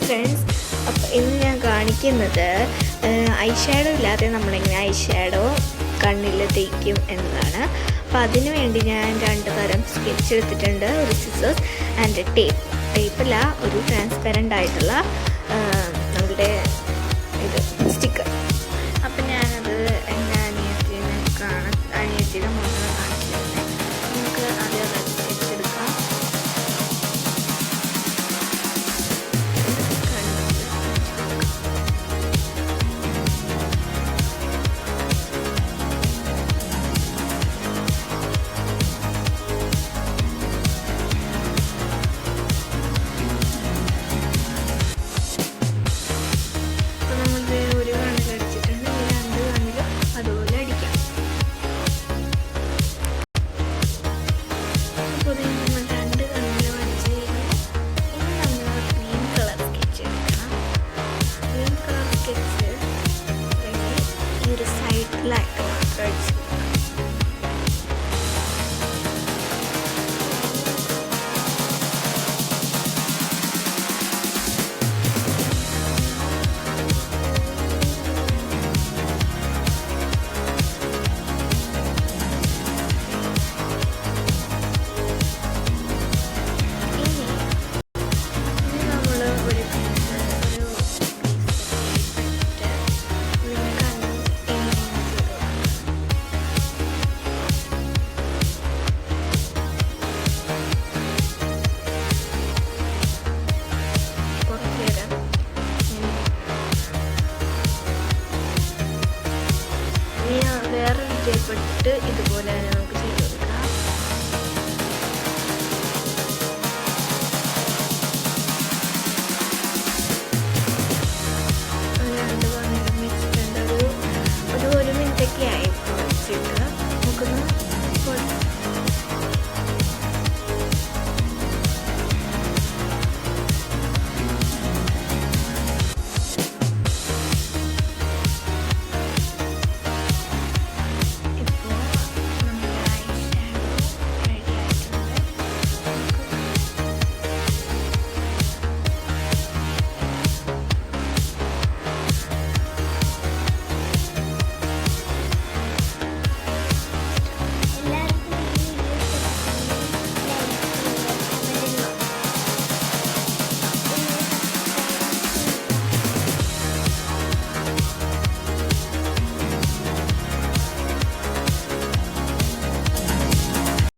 Friends, അപ്പോൾ ഇന്ന് ഞാൻ കാണിക്കുന്നത് ഐ ഷാഡോ ഇല്ലാതെ നമ്മളെങ്ങനെ ഐ ഷാഡോ കണ്ണിൽ തേക്കും എന്നതാണ്. അപ്പോൾ അതിനു വേണ്ടി ഞാൻ 2 തരം സ്കെച്ച് എടുത്തിട്ടുണ്ട്. ഒരു സിസേഴ്സ് ആൻഡ് ടേപ്പല്ല, ഒരു ട്രാൻസ്പെറൻ്റ് ആയിട്ടുള്ള നമ്മുടെ ഇത് സ്റ്റിക്കർ. അപ്പം ഞാനത് എൻ്റെ അനിയത്തിയുടെ മുന്നിൽ കാണിച്ചിരുന്നത്. നമുക്ക് ആദ്യം സ്കെച്ച് എടുക്കാം. ലൈറ്റ് മാത്രം അടിച്ചു. വേറൊരു ടേപ്പ് ഇട്ട് ഇതുപോലെ